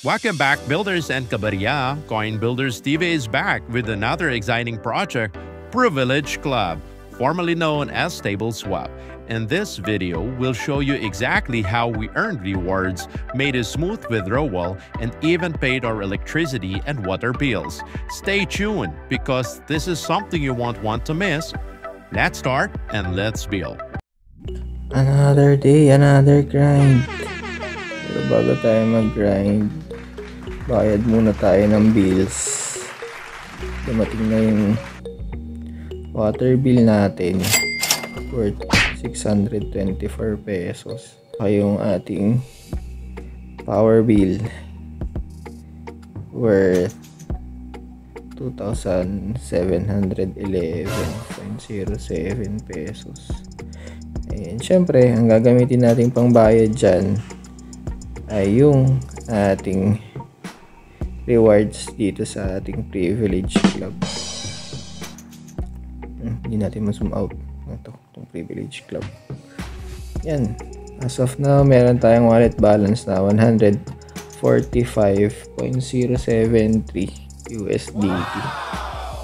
Welcome back, builders and kabarya. Coin Builders TV is back with another exciting project, Privilege Club, formerly known as Stable Swap. In this video, we'll show you exactly how we earned rewards, made a smooth withdrawal, and even paid our electricity and water bills. Stay tuned because this is something you won't want to miss. Let's start and let's build. Another day, another grind. Pero bago tayo mag-grind, bayad muna tayo ng bills. Dumating na yung water bill natin worth 624 pesos. Yung ating power bill worth 2,711.07 pesos. And syempre, ang gagamitin nating pangbayad dyan ay yung ating rewards dito sa ating Privilege Club. Hindi natin ma-zoom out itong Privilege Club. Yan. As of now, meron tayong wallet balance na 145.073 USDT.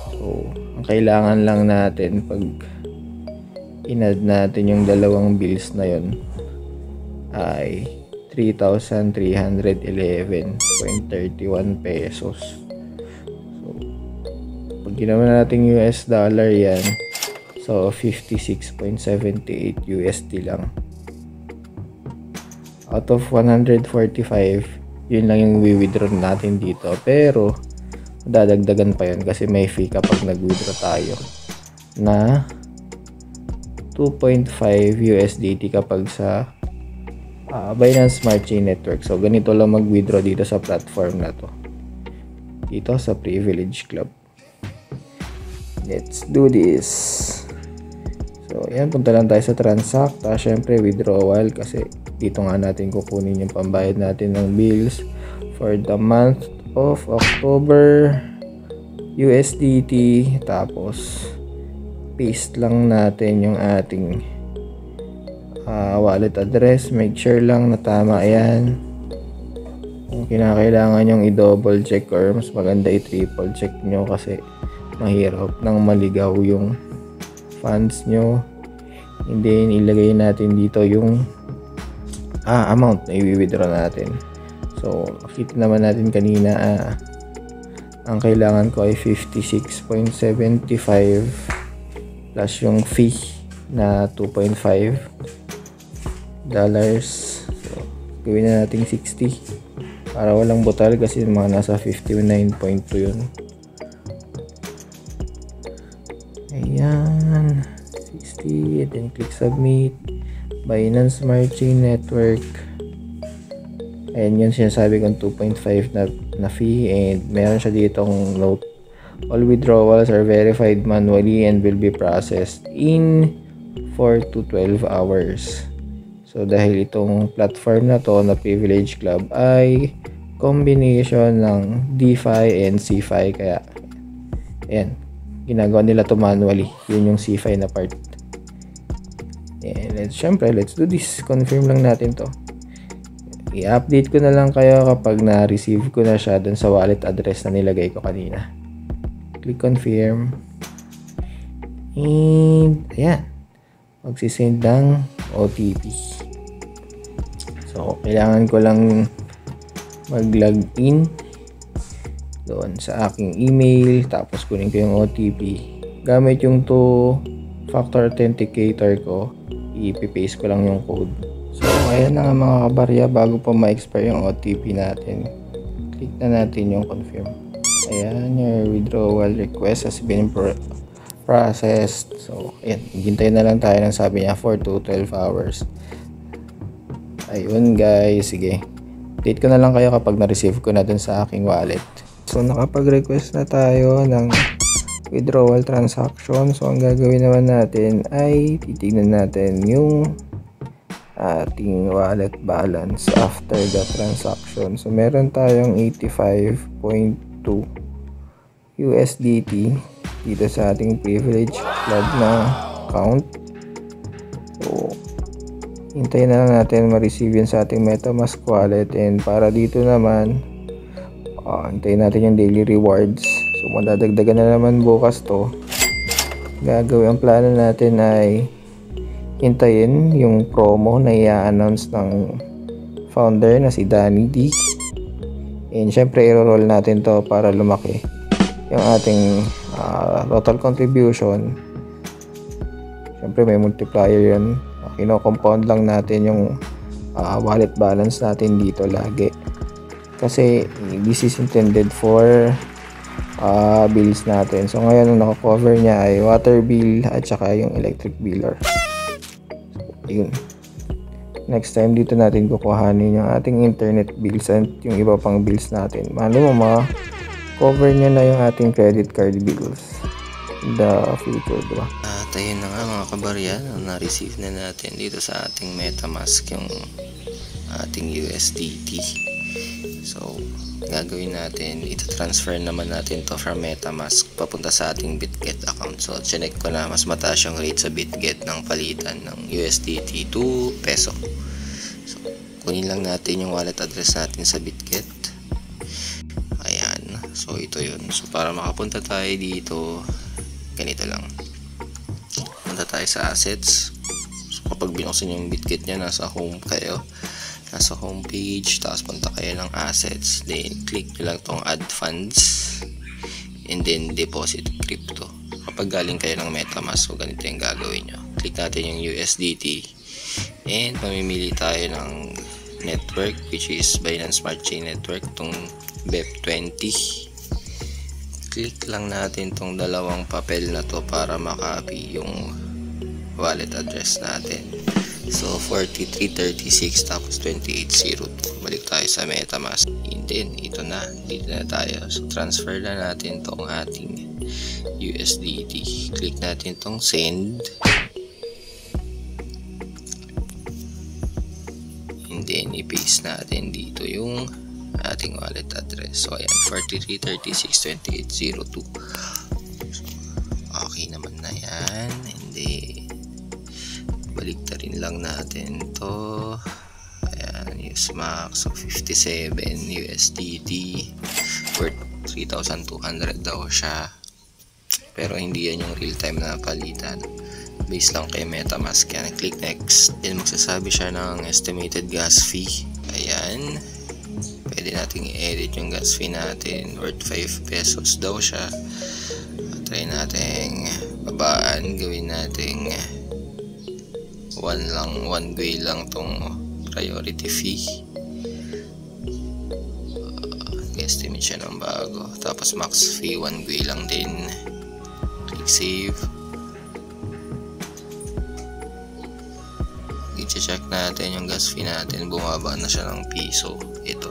So, ang kailangan lang natin pag in-add natin yung dalawang bills na yon ay 3,311.31 pesos. So, pag ginawa natin US dollar yan, so 56.78 USD lang. Out of 145, yun lang yung withdraw natin dito. Pero, dadagdagan pa yun kasi may fee kapag nag-withdraw tayo na 2.5 USDT kapag sa Binance Smart Chain Network. So, ganito lang mag-withdraw dito sa platform na to. Dito sa Privilege Club. Let's do this. So, yan. Punta lang tayo sa transact. Syempre, withdrawal kasi dito nga natin kukunin yung pambayad natin ng bills for the month of October USDT. Tapos, paste lang natin yung ating wallet address. Make sure lang na tama yan. Kung kinakailangan yung i-double check or mas maganda i-triple check nyo kasi mahirap nang maligaw yung funds nyo. And then ilagay natin dito yung amount na i-withdraw natin. So nakita naman natin kanina ang kailangan ko ay 56.75 plus yung fee na $2.5. So, gawin na natin 60 para walang butal kasi mga nasa 59.2 yun. Ayan, 60 and then click submit. Binance Smart Chain Network. Ayan yun, sinasabi kong 2.5 na fee, and meron siya ditong note: all withdrawals are verified manually and will be processed in 4 to 12 hours. So dahil itong platform na to na Privilege Club ay combination ng DeFi and CeFi, kaya ayan, ginagawa nila to manually. Yun yung CeFi na part. And syempre, let's do this. Confirm lang natin to. I-update ko na lang kayo kapag na-receive ko na siya dun sa wallet address na nilagay ko kanina. Click confirm. And ayan, magsisend ng OTP. So, kailangan ko lang mag-login doon sa aking email, tapos kunin ko yung OTP. Gamit yung 2-factor authenticator ko, i-paste ko lang yung code. So, ayan na nga mga kabarya, bago pa ma-expire yung OTP natin, click na natin yung confirm. Ayan, your withdrawal request has been processed. So, ayan, hintay na lang tayo ng sabi niya 4 to 12 hours. Ayun guys, sige. Update ko na lang kayo kapag na-receive ko na dun sa aking wallet. So, nakapag-request na tayo ng withdrawal transaction. So, ang gagawin naman natin ay titignan natin yung ating wallet balance after the transaction. So, meron tayong 85.2 USDT dito sa ating Privilege Club na account. So, hintayin na lang natin ma-receive yun sa ating MetaMask wallet. And para dito naman Hintayin natin yung daily rewards. So madadagdagan na naman bukas to. Gagawin, ang plano natin ay hintayin yung promo na i-announce ng founder na si Danny D. And syempre i-roll natin to para lumaki yung ating total contribution. Syempre may multiplier yun. Kino-compound lang natin yung wallet balance natin dito lagi. Kasi this is intended for bills natin. So ngayon ang naka-cover niya ay water bill at saka yung electric bill. Yun. Next time dito natin kukuhanin yung ating internet bills and yung iba pang bills natin. Mano mo cover niya na yung ating credit card bills in the future, diba? At ayun na nga mga kabarya, na-receive na natin dito sa ating MetaMask yung ating USDT. So gagawin natin, ito-transfer naman natin to from MetaMask papunta sa ating BitGet account. So chinek ko na mas mataas yung rate sa BitGet ng palitan ng USDT to peso. So kunin lang natin yung wallet address natin sa BitGet. Ayan, so ito yun. So para makapunta tayo dito, ganito lang, punta tayo sa assets. So kapag binuksan yung BitGet nya, nasa home kayo, nasa home page, tapos punta kayo ng assets, then click nyo lang tong add funds and then deposit crypto. Kapag galing kayo ng MetaMask, so ganito yung gagawin nyo, click natin yung USDT and mamimili tayo ng network, which is Binance Smart Chain Network, tong BEP20. Click lang natin tong dalawang papel na to para makapi yung wallet address natin. So 4336 tapos 2802. Balik tayo sa MetaMask. And then ito na, dito na tayo. So transfer na natin tong ating USDT. Click natin tong send. And then i-paste natin dito yung ating wallet address. So ayan, 43362802. Okay naman na yan. And then baliktarin lang natin to. Ayan, use max. So 57 USDT worth 3,200 daw siya, pero hindi yan yung real time na palitan, base lang kay MetaMask yan. Click next, then magsasabi siya ng estimated gas fee. Ayan, pwede nating i-edit yung gas fee natin, worth 5 pesos daw siya. Try nating babaan, gawin nating 1 way lang tong priority fee. Estimate siya ng bago, tapos max fee 1 way lang din. Click save. I-check natin yung gas fee natin, bumaba na siya ng piso. Ito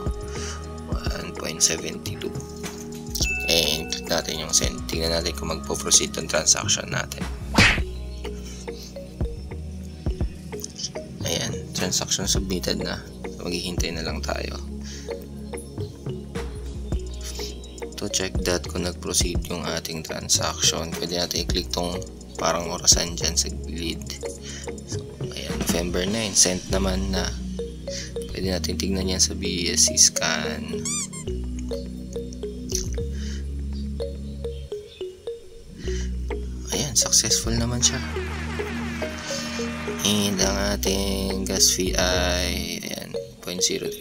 1.72 and click natin yung send. Tingnan natin kung magpo-proceed yung transaction natin. Ayan, transaction submitted na. So, maghihintay na lang tayo to check that kung nag-proceed yung ating transaction. Pwede natin i-click tong parang orasan dyan sa gilid. So, ayan, November 9, sent naman na. Pwede natin tignan yan sa BSC scan. Ayan, successful naman siya. And ang ating gas fee ay ayan, $0.03.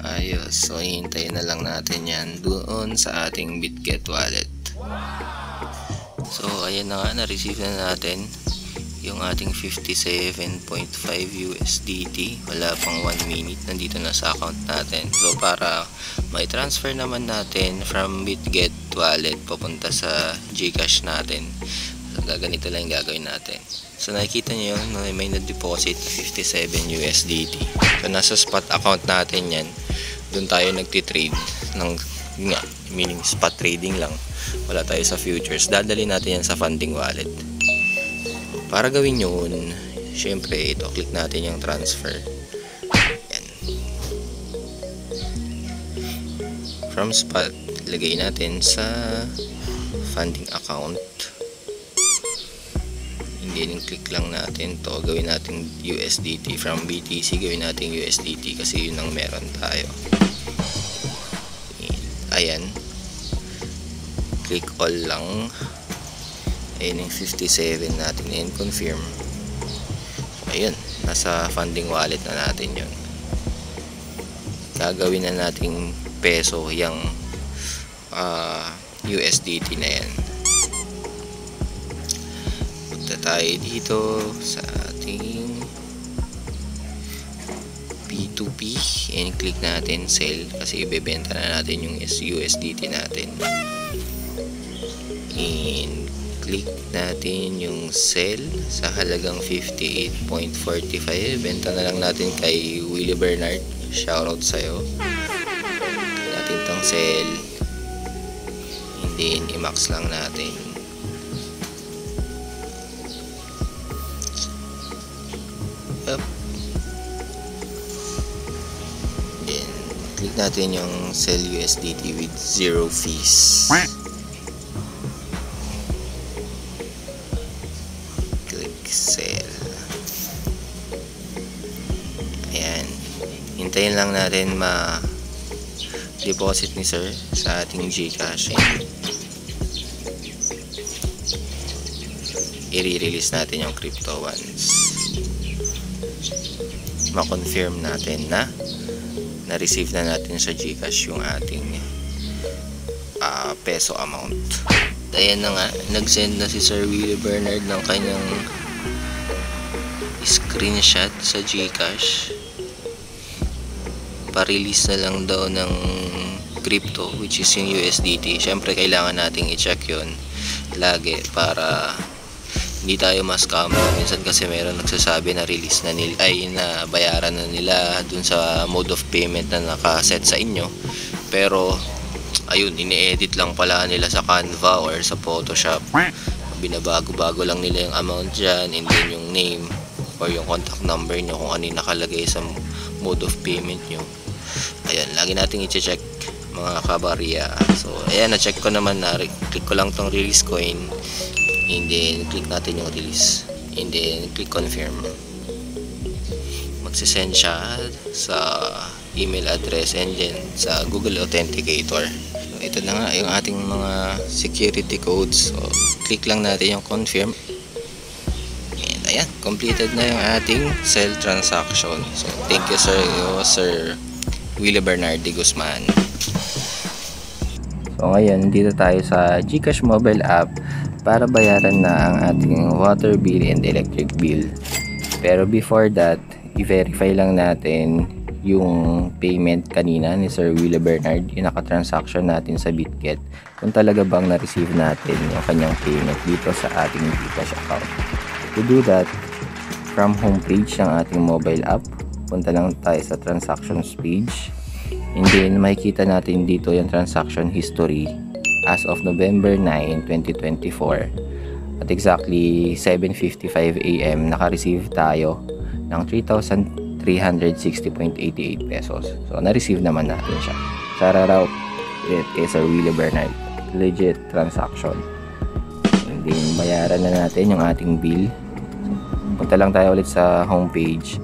Ayos, so hintayin na lang natin yan doon sa ating BitGet wallet. So ayan na nga, na-receive na natin yung ating 57.5 USDT. Wala pang 1 minute, nandito na sa account natin. So para may transfer naman natin from BitGet wallet papunta sa GCash natin, so gaganito lang yung gagawin natin. So nakikita nyo yun, may na-deposit 57 USDT. So nasa spot account natin yan. Doon tayo nagtitrade ng, meaning spot trading lang. Wala tayo sa futures. Dadali natin yan sa funding wallet. Para gawin yun, syempre ito, click natin yung transfer. Yan. From spot, lagay natin sa funding account. and then click lang natin to, gawin natin USDT. From BTC gawin natin USDT kasi yun ang meron tayo. Ayan, click all lang. Ayan yung 57 natin and confirm. Ayun, nasa funding wallet na natin yun. Gagawin na nating peso yung USDT na yan. Punta tayo dito sa ating P2P and click natin sell kasi ibebenta na natin yung USDT natin. And click natin yung sell sa halagang 58.45. Benta na lang natin kay Willie Bernard. Shoutout sa'yo. Natin tong sell. And then i-max lang natin. Up. Then click natin yung sell USDT with 0 fees. Sell. Ayan, hintayin lang natin ma-deposit ni sir sa ating GCash. I-release natin yung crypto once ma-confirm natin na na-receive na natin sa GCash yung ating peso amount. Ayan na nga, nag-send na si Sir Willie Bernard ng kanyang screenshot sa GCash. Pa-release na lang daw ng crypto, which is yung USDT. Syempre kailangan nating i-check yun lagi para hindi tayo ma-scam. Minsan kasi meron nagsasabi na release na nila, ay na bayaran na nila dun sa mode of payment na nakaset sa inyo, pero ayun, ini-edit lang pala nila sa Canva or sa Photoshop. Binabago-bago lang nila yung amount dyan, and then yung name or yung contact number nyo kung ano yung nakalagay sa mode of payment nyo. Ayan, lagi natin i-check mga kabarya. So ayan, na-check ko naman na. Click ko lang tong release coin and then click natin yung release and then click confirm. Magsisend siya sa email address and then sa Google Authenticator. So ito na nga yung ating mga security codes. So click lang natin yung confirm. Ayan, completed na yung ating sell transaction. So, thank you Sir Willie Bernard de Guzman. So, ngayon, dito tayo sa GCash mobile app para bayaran na ang ating water bill and electric bill. Pero before that, i-verify lang natin yung payment kanina ni Sir Willie Bernard, yung naka-transaction natin sa BitGet, kung talaga bang na-receive natin yung kanyang payment dito sa ating GCash account. To do that, from homepage ng ating mobile app, punta lang tayo sa transactions page, and then makikita natin dito yung transaction history as of November 9, 2024. At exactly 7:55 AM, naka-receive tayo ng 3,360.88 pesos. So, na-receive naman natin siya. Shoutout ulit kay Sir Willie Bernard. Legit transaction. And then, bayaran na natin yung ating bill. Punta lang tayo ulit sa homepage,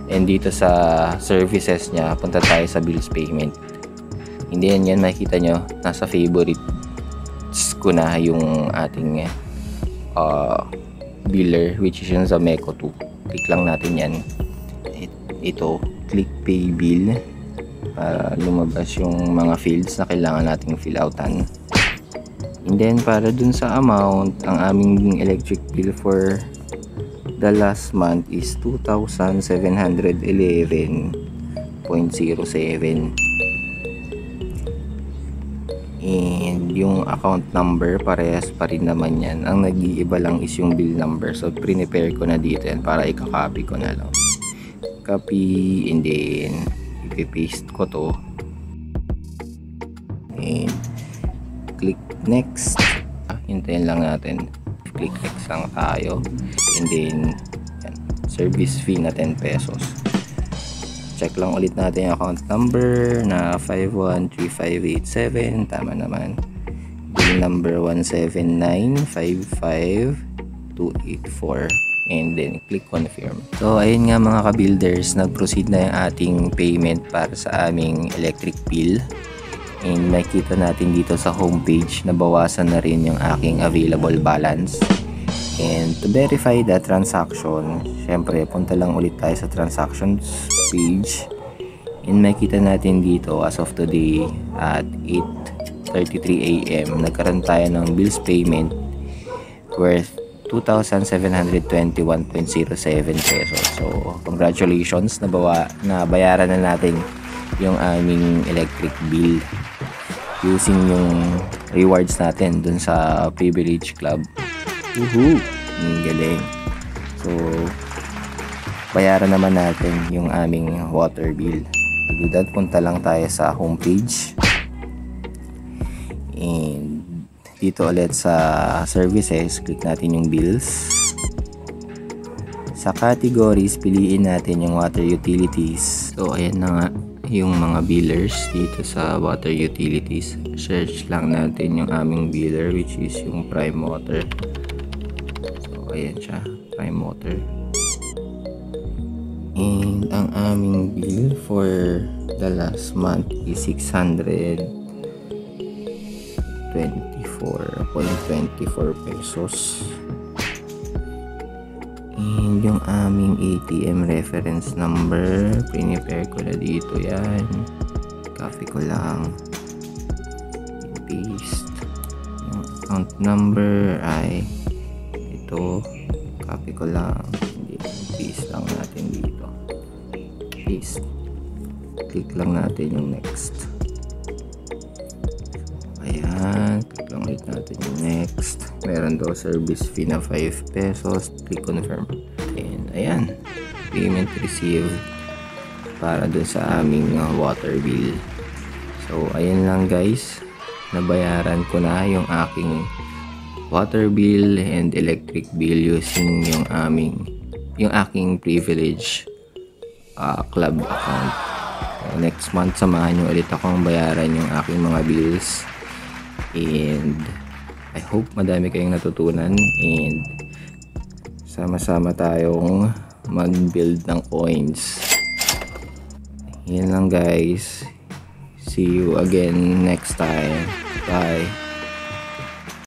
and dito sa services niya, punta tayo sa bills payment. Hindi yan makikita nyo, nasa favorites ko na yung ating biller, which is yung Zameco 2. Click lang natin yan. Ito, click pay bill para lumabas yung mga fields na kailangan nating fill outan. And then para dun sa amount, ang aming electric bill for the last month is 2,711.07. And yung account number parehas pa rin naman yan. Ang nag-iiba lang is yung bill number. So prepare ko na dito yan para i-copy ko na lang. Copy, and then i-paste ko to. And click next. Hintayin lang natin. Click next lang tayo, and then yan, service fee na 10 pesos. Check lang ulit natin yung account number na 513587, tama naman. Bill number 17955 284 and then click confirm. So ayun nga mga ka-builders, nag-proceed na yung ating payment para sa aming electric bill. And makita natin dito sa homepage na bawasan na rin yung aking available balance. And to verify the transaction, syempre punta lang ulit tayo sa transactions page. And makita natin dito as of today at 8:33 AM nagkaroon tayo ng bills payment worth 2,721.07 pesos. So congratulations, nabayaran na natin yung aming electric bill using yung rewards natin dun sa Privilege Club. Woohoo! Ang galing. So bayaran naman natin yung aming water bill. To do that, punta lang tayo sa homepage. And dito ulit sa services, click natin yung bills. Sa categories, piliin natin yung water utilities. So ayan na nga yung mga billers dito sa water utilities. Search lang natin yung aming biller, which is yung Prime Water. So ayan siya, Prime Water. And ang aming bill for the last month is 624.24 pesos. And yung aming ATM reference number, prepare ko na dito yan. Copy ko lang. Paste. Yung account number ay ito. Copy ko lang. Paste lang natin dito. Paste. Click lang natin yung next. Ayan. Click lang ulit natin yung next. Meron daw service fee na 5 pesos. Click confirm. And ayan. Payment received para dun sa aming water bill. So ayan lang guys. Nabayaran ko na yung aking water bill and electric bill using yung aking Privilege Club account. So, next month samahan nyo ulit akong bayaran yung aking mga bills. And I hope madami kayong natutunan and sama-sama tayong mag-build ng coins. Yan lang guys. See you again next time. Bye.